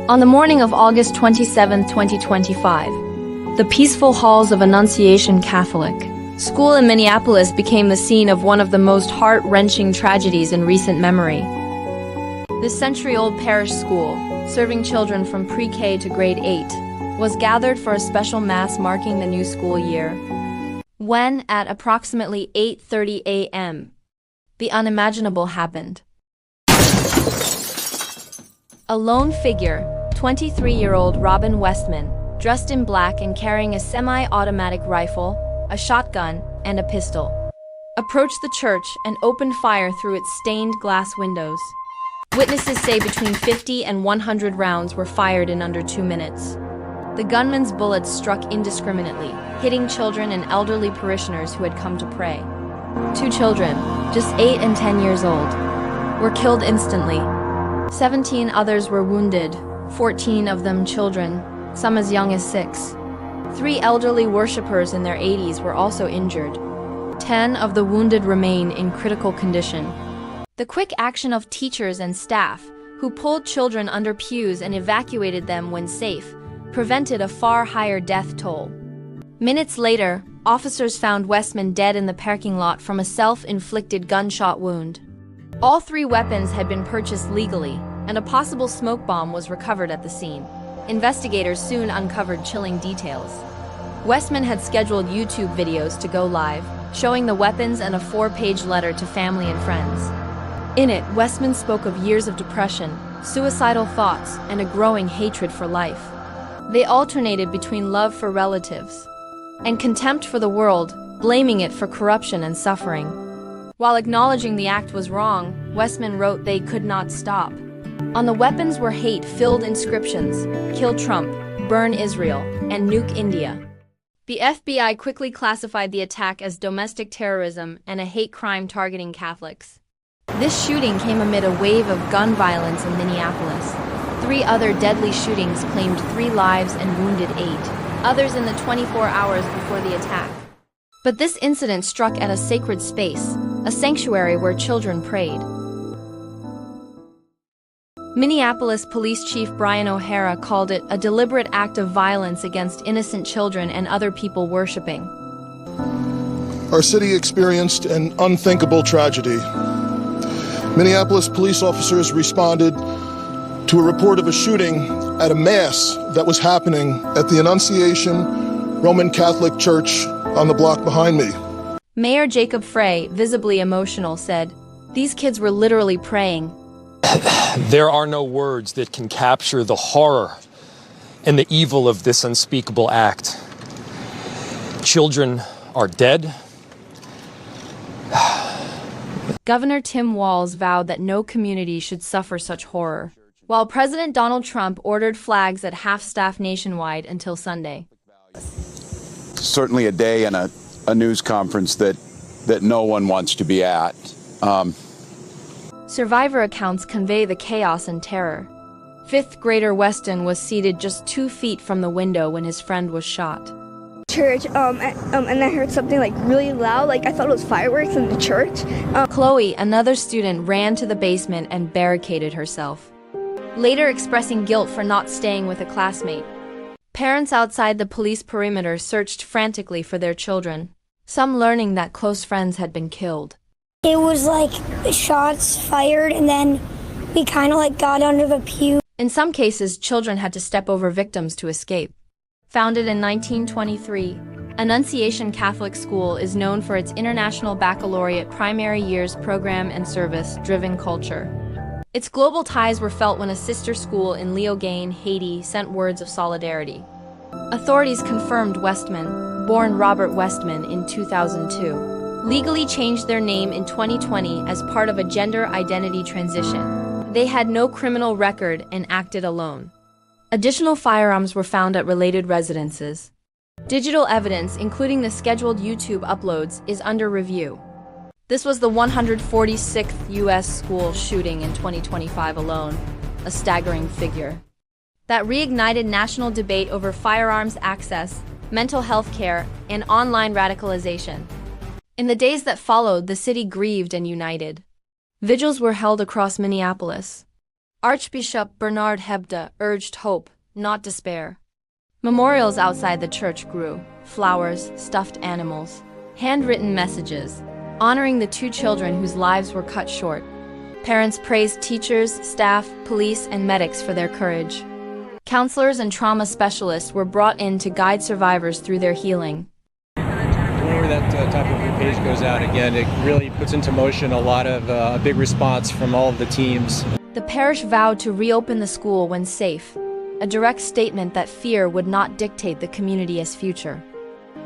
On the morning of August 27, 2025, the peaceful halls of Annunciation Catholic School in Minneapolis became the scene of one of the most heart-wrenching tragedies in recent memory. This century-old parish school, serving children from pre-K to grade 8, was gathered for a special mass marking the new school year. When, at approximately 8:30 a.m., the unimaginable happened. A lone figure, 23-year-old Robin Westman, dressed in black and carrying a semi-automatic rifle, a shotgun, and a pistol, approached the church and opened fire through its stained glass windows. Witnesses say between 50 and 100 rounds were fired in under 2 minutes. The gunman's bullets struck indiscriminately, hitting children and elderly parishioners who had come to pray. 2 children, just 8 and 10 years old, were killed instantly. 17 others were wounded, 14 of them children, some as young as 6. 3 elderly worshippers in their 80s were also injured. 10 of the wounded remain in critical condition. The quick action of teachers and staff, who pulled children under pews and evacuated them when safe, prevented a far higher death toll. Minutes later, officers found Westman dead in the parking lot from a self-inflicted gunshot wound. All 3 weapons had been purchased legally, and a possible smoke bomb was recovered at the scene. Investigators soon uncovered chilling details. Westman had scheduled YouTube videos to go live, showing the weapons and a 4-page letter to family and friends. In it, Westman spoke of years of depression, suicidal thoughts, and a growing hatred for life. They alternated between love for relatives and contempt for the world, blaming it for corruption and suffering. While acknowledging the act was wrong, Westman wrote they could not stop. On the weapons were hate-filled inscriptions: "Kill Trump," "Burn Israel," and "Nuke India." The FBI quickly classified the attack as domestic terrorism and a hate crime targeting Catholics. This shooting came amid a wave of gun violence in Minneapolis. 3 other deadly shootings claimed 3 lives and wounded 8 others in the 24 hours before the attack. But this incident struck at a sacred space, a sanctuary where children prayed. Minneapolis Police Chief Brian O'Hara called it a deliberate act of violence against innocent children and other people worshiping. Our city experienced an unthinkable tragedy. Minneapolis police officers responded to a report of a shooting at a mass that was happening at the Annunciation Roman Catholic Church on the block behind me. Mayor Jacob Frey, visibly emotional, said, "These kids were literally praying." There are no words that can capture the horror and the evil of this unspeakable act. Children are dead. Governor Tim Walz vowed that no community should suffer such horror, while President Donald Trump ordered flags at half-staff nationwide until Sunday. Certainly a day and a news conference that no one wants to be at. Survivor accounts convey the chaos and terror. 5th grader Weston was seated just 2 feet from the window when his friend was shot. Church, and I heard something like really loud, like I thought it was fireworks in the church. Chloe, another student, ran to the basement and barricaded herself, later expressing guilt for not staying with a classmate. Parents outside the police perimeter searched frantically for their children, some learning that close friends had been killed. It was like shots fired, and then we kind of like got under the pew. In some cases, children had to step over victims to escape. Founded in 1923, Annunciation Catholic School is known for its International Baccalaureate Primary Years program and service-driven culture. Its global ties were felt when a sister school in Leogane, Haiti, sent words of solidarity. Authorities confirmed Westman, born Robert Westman in 2002, legally changed their name in 2020 as part of a gender identity transition. They had no criminal record and acted alone. Additional firearms were found at related residences. Digital evidence, including the scheduled YouTube uploads, is under review. This was the 146th U.S. school shooting in 2025 alone, a staggering figure that reignited national debate over firearms access, mental health care, and online radicalization. In the days that followed, the city grieved and united. Vigils were held across Minneapolis. Archbishop Bernard Hebda urged hope, not despair. Memorials outside the church grew, flowers, stuffed animals, handwritten messages, honoring the two children whose lives were cut short. Parents praised teachers, staff, police, and medics for their courage. Counselors and trauma specialists were brought in to guide survivors through their healing. Whenever that type of page goes out again, it really puts into motion a lot of a big response from all of the teams. The parish vowed to reopen the school when safe, a direct statement that fear would not dictate the community's future.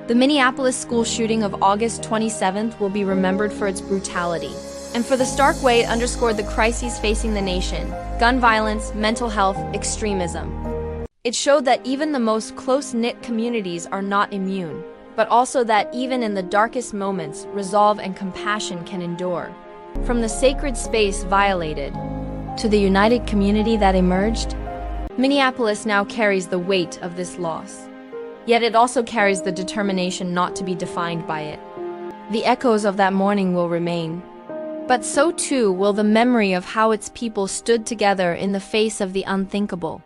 The Minneapolis school shooting of August 27th will be remembered for its brutality, and for the stark way it underscored the crises facing the nation: gun violence, mental health, extremism. It showed that even the most close-knit communities are not immune, but also that even in the darkest moments, resolve and compassion can endure. From the sacred space violated to the united community that emerged, Minneapolis now carries the weight of this loss. Yet it also carries the determination not to be defined by it. The echoes of that morning will remain, but so too will the memory of how its people stood together in the face of the unthinkable.